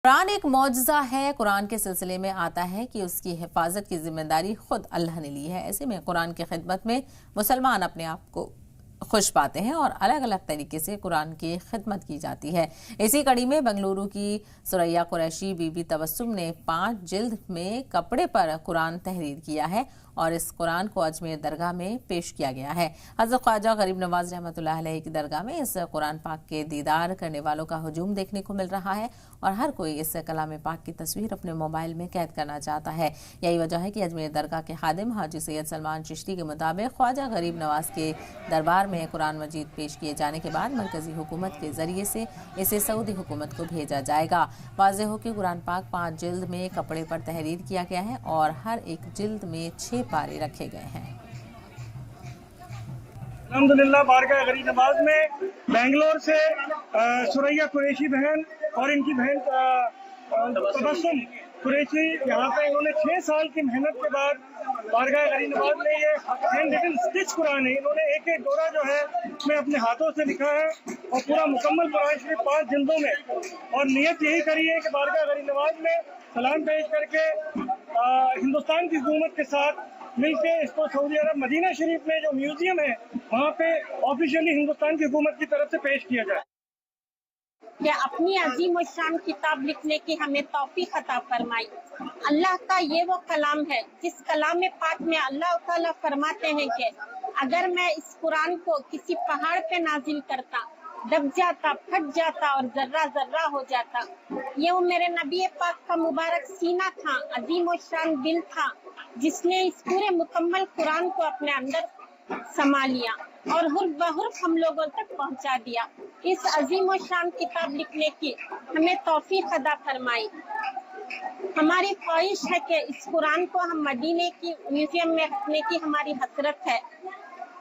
कुरान एक मौजज़ा है। कुरान के सिलसिले में आता है कि उसकी हिफाजत की जिम्मेदारी खुद अल्लाह ने ली है। ऐसे में कुरान की खिदमत में मुसलमान अपने आप को खुश पाते हैं और अलग अलग तरीके से कुरान की खिदमत की जाती है। इसी कड़ी में बेंगलुरु की सुरैया कुरैशी बीबी तबस्सुम ने 5 जिल्द में कपड़े पर कुरान तहरीर किया है और इस कुरान को अजमेर दरगाह में पेश किया गया है। हज़रत ख्वाजा गरीब नवाज रहमतुल्लाह अलैह की दरगाह में इस कुरान पाक के दीदार करने वालों का हुजूम देखने को मिल रहा है और हर कोई इस कलाम पाक की तस्वीर अपने मोबाइल में कैद करना चाहता है। यही वजह है कि अजमेर दरगाह के खादिम हाजी सैयद सलमान चिश्ती के मुताबिक ख्वाजा गरीब नवाज के दरबार में कुरान मजीद पेश किए जाने के बाद मरकजी हुकूमत के जरिए से इसे सऊदी हुकूमत को भेजा जाएगा। वाज़ेह हो कि कुरान पाक 5 जिल्द में कपड़े पर तहरीर किया गया है और हर एक जिल्द में 6 पारे रखे गए हैं। अल्हम्दुलिल्लाह बारगाह गरीब नवाज में बेंगलोर से सुरैया कुरैशी बहन और इनकी बहन तबस्सुम कुरैशी यहाँ पे इन्होंने 6 साल की मेहनत के बाद बारगाह गरीब नवाज में ये हैंड रिटन स्टिच कुरान है। इन्होंने एक एक डोरा जो है उसमें अपने हाथों से लिखा है और पूरा मुकम्मल कुरान शरीफ 5 जिल्दों में, और नियत यही करी है कि बारगाह गरीब नवाज में सलाम पेश करके हिंदुस्तान की हुकूमत के साथ मिलके इसको सऊदी अरब मदीना शरीफ में जो म्यूजियम है वहाँ पे ऑफिशियली हिंदुस्तान की हुकूमत की तरफ से पेश किया जाए। कि अपनी अजीम और शान किताब लिखने की हमें तौफीक अता फरमाई। अल्लाह का ये वो कलाम है जिस कलाम पाक में अल्लाह ताला फरमाते हैं कि अगर मैं इस कुरान को किसी पहाड़ पे नाजिल करता, दब जाता, फट जाता और जर्रा जर्रा हो जाता। ये वो मेरे नबी पाक का मुबारक सीना था, अजीम और शान दिल था, जिसने इस पूरे मुकम्मल कुरान को अपने अंदर समा लिया और हुर्फ बहुर्फ हम लोगों तक पहुंचा दिया। इस अजीम और शान किताब लिखने की हमें तौफीक अता फरमाई। हमारी ख्वाहिश है कि इस कुरान को हम मदीने की म्यूजियम में रखने की हमारी हसरत है।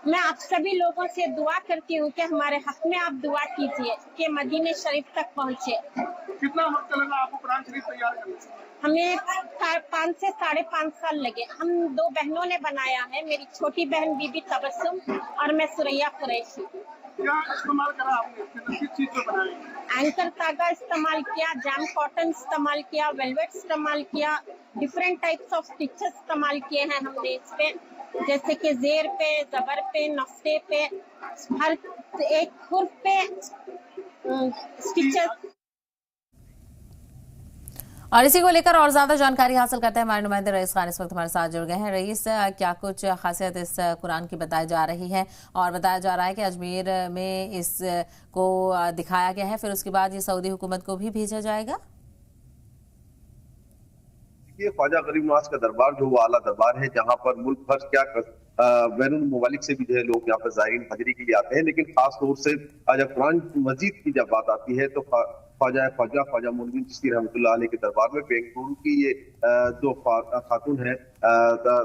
मैं आप सभी लोगों से दुआ करती हूँ कि हमारे हक में आप दुआ कीजिए कि मदीने शरीफ तक पहुँचे। कितना वक्त लगा आपको कुरान शरीफ तैयार करने में? हमें 5 से 5.5 साल लगे। हम 2 बहनों ने बनाया है, मेरी छोटी बहन बीबी तबस्सुम और मैं सुरैया कुरैशी। क्या इस्तेमाल करा आपने, किस चीज पे बनाया? एंकर तागा इस्तेमाल किया, जैम कॉटन इस्तेमाल किया, वेलवेट इस्तेमाल किया, डिफरेंट टाइप्स ऑफ स्टिचेस इस्तेमाल किए हैं हमने इस पे, जैसे कि जेर पे, जबर पे, नक्शे पे, हर एक हुर्फ पे स्टिचेस। और इसी को लेकर और ज्यादा जानकारी हासिल करते हैं हमारे नुमाइंदे रईस खान इस वक्त हमारे साथ जुड़ गए हैं। रईस, क्या कुछ खासियत इस कुरान की बताई जा रही है और बताया जा रहा है कि अजमेर में इसको दिखाया गया है, फिर उसके बाद ये सऊदी हुकूमत को भी भेजा जाएगा? ये ख्वाजा गरीब नवाज का दरबार जो वो आला दरबार है जहाँ पर मुल्क भर क्या बैनुल मुमालिक से भी जो है लोग यहाँ पर ज़ायरीन हाजिरी के लिए आते हैं, लेकिन खास तौर से जब कुरान मजीद की जब बात आती है तो ख्वाजा मोइनुद्दीन चिश्ती रहमतुल्लाह अलैह के दरबार में बेंगलुरु की ये जो खातून है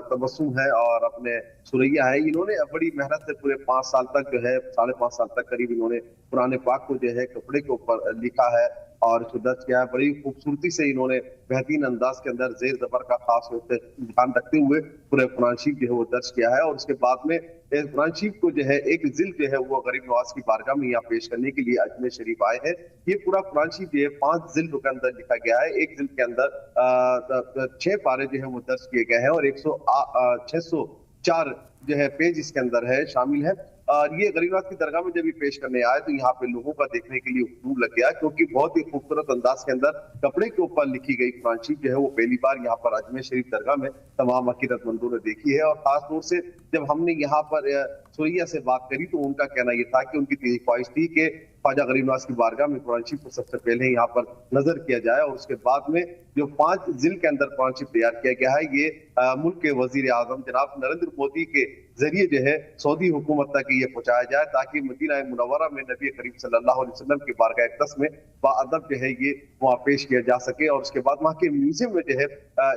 तबस्सुम है और अपने सुरैया है, इन्होंने बड़ी मेहनत से पूरे 5 साल तक जो है 5.5 साल तक करीब इन्होंने कुरान पाक को जो है कपड़े के ऊपर लिखा है और इसको दर्ज किया है। बड़ी खूबसूरती से इन्होंने बेहतरीन अंदाज के अंदर जेर जबर का खास ध्यान रखते हुए पूरे कुरान शरीफ जो है वो दर्ज किया है और उसके बाद में कुरान शरीफ को जो है एक जिल्द जो है वो गरीब नवाज की बारगाह में यहाँ पेश करने के लिए अजमेर शरीफ आए हैं। ये पूरा कुरान शरीफ जो है 5 जिल्दों के अंदर लिखा गया है। एक जिल्द के अंदर 6 पारे जो है वो दर्ज किए गए हैं और 604 जो है पेज इसके अंदर है शामिल है। और ये गरीब नवाज की दरगाह में जब ये पेश करने आए तो यहाँ पे लोगों का देखने के लिए हुजूम लग गया, क्योंकि बहुत ही खूबसूरत अंदाज के अंदर कपड़े के ऊपर लिखी गई कुरान शरीफ जो है वो पहली बार यहाँ पर अजमेर शरीफ दरगाह में तमाम अकीदतमंदों ने देखी है। और खास तौर से जब हमने यहाँ पर सुरैया से बात करी तो उनका कहना यह था कि उनकी दिली ख्वाहिश थी कि ख्वाजा गरीब नवाज की बारगाह में कुरान शरीफ को सबसे पहले यहाँ पर नजर किया जाए और उसके बाद में जो 5 जिल्द के अंदर कुरान शरीफ तैयार किया गया है ये मुल्क के वजीर आजम जनाब नरेंद्र मोदी के जरिए जो है सऊदी हुकूमत तक ये पहुंचाया जाए ताकि मदीना मुनव्वरा में नबी करीम सल्लल्लाहु अलैहि वसल्लम की बारगाह अक़दस में बाअदब जो है ये वहाँ पेश किया जा सके और उसके बाद वहाँ के म्यूजियम में जो है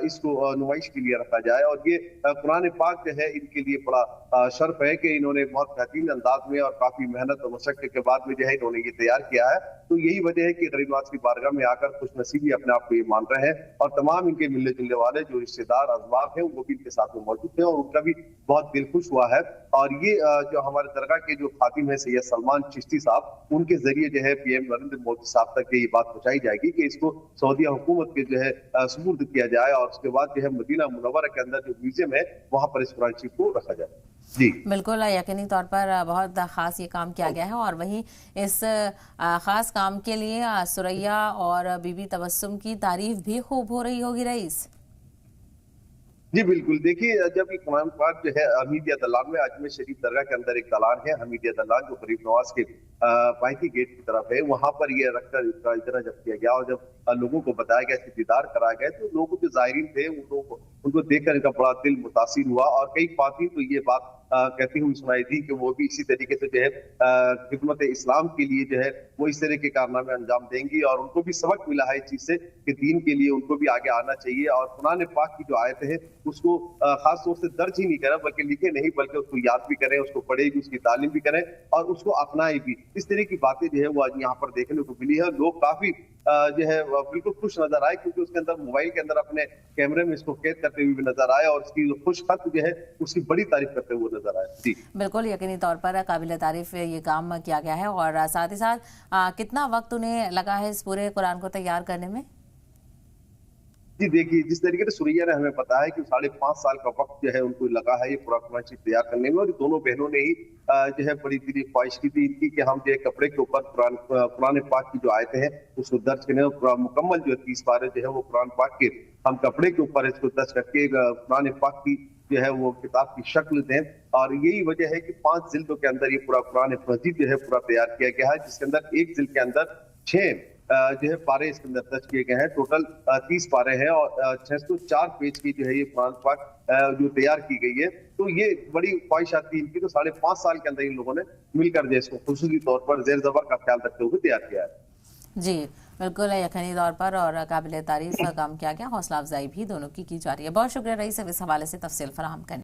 इसको नुमाइश के लिए रखा जाए। और ये कुरान पाक जो है इनके लिए बड़ा शर्फ है कि इन्होंने बहुत बेहतरीन अंदाज में और काफी मेहनत और मशक्कत के बाद में जो है इन्होंने ये तैयार किया है। तो यही वजह है कि गरीब नवाज की बारगाह में आकर खुश नसीबी अपने आप को ये मान रहे हैं और तमाम इनके मिलने जुलने वाले जो रिश्तेदार अज़वाज हैं वो भी इनके साथ में मौजूद हैं और उनका भी बहुत दिल खुश महसूस हुआ है। और ये जो हमारे दरगाह के जो खातिम है सैयद सलमान चिश्ती साहब, उनके जरिए जो है पीएम नरेंद्र मोदी साहब तक ये बात पहुंचाई जाएगी कि इसको सऊदीया हुकूमत के जो है सुपुर्द किया जाए और उसके बाद जो है मदीना मुनव्वरा के अंदर जो म्यूजियम है वहां पर इस कुरान शरीफ को रखा जाए। जी बिल्कुल, यकीनी तौर पर बहुत खास ये काम किया गया है और वहीं इस खास काम के लिए सुरैया और बीबी तबस्सुम की तारीफ भी खूब हो रही होगी रईस। जी बिल्कुल, देखिए जब ये कुरान पाक जो है हमीदिया दलान में, अजमेर शरीफ दरगाह के अंदर एक दलान है हमीदिया दलान जो गरीब नवाज के पाइकी गेट की तरफ है, वहां पर ये रखकर इसका इजरा जब किया गया और जब लोगों को बताया गया, इसके दीदार कराया गया, तो लोगों जो जायरीन थे उनको देखकर इनका बड़ा दिल मुतासिर हुआ। और कई ख्वातीन तो ये बात कहती हुई सुनाई थी कि वो भी इसी तरीके से जो है खिदमत इस्लाम के लिए जो है वो इस तरह के कारनामे अंजाम देंगी और उनको भी सबक मिला है इस चीज से कि दीन के लिए उनको भी आगे आना चाहिए। और कुरान पाक की जो आयतें हैं उसको खास तौर से दर्ज ही नहीं करें, बल्कि लिखे नहीं, बल्कि उसको याद भी करें, उसको पढ़े भी, उसकी तालीम भी करें और उसको अपनाए भी। इस तरह की बातें जो है वो आज यहाँ पर देखने को मिली है। लोग काफी जो है बिल्कुल खुश नजर आए क्योंकि उसके अंदर मोबाइल के अंदर अपने कैमरे में इसको कैद करते हुए भी नजर आए और इसकी जो खुश खत जो है उसकी बड़ी तारीफ करते हुए नजर आए। जी बिल्कुल, यकीनी तौर पर काबिल तारीफ ये काम किया गया है। और साथ ही साथ कितना वक्त उन्हें लगा है इस पूरे कुरान को तैयार करने में? जी देखिए, जिस तरीके से सुरैया ने हमें बताया है कि 5.5 साल का वक्त जो है उनको लगा है ये पूरा कुरान शरीफ तैयार करने में। और दोनों बहनों ने ही जो है बड़ी दिली ख्वाहिश की थी इनकी कि हम जो है कपड़े के ऊपर कुरान पाक की जो आयतें हैं उसको दर्ज करें और पूरा मुकम्मल जो है 30 पारे जो है वो कुरान पाक के हम कपड़े के ऊपर इसको दर्ज करके कुरान पाक की जो है वो किताब की शक्ल दें। और यही वजह है कि 5 जिल्दों के अंदर ये पूरा कुरान मजीद जो है पूरा तैयार किया गया है, जिसके अंदर एक जिल्द के अंदर 6 जो है पारे इसके अंदर दर्ज किए गए हैं। टोटल 30 पारे हैं और 604 पेज की जो है ये कुरान पाक जो तैयार की गई है। तो ये बड़ी ख्वाहिश आती है इनकी, तो 5.5 साल के अंदर इन लोगों ने मिलकर जो इसको खुसूसी तौर पर जेर ज़बर का ख्याल रखते हुए तैयार किया है। जी बिल्कुल, यकीनी तौर पर और काबिल तारीफ का काम किया गया। हौसला अफजाई भी दोनों की जा रही है। बहुत शुक्रिया रईस, इस हवाले से तफसील फराहम करने।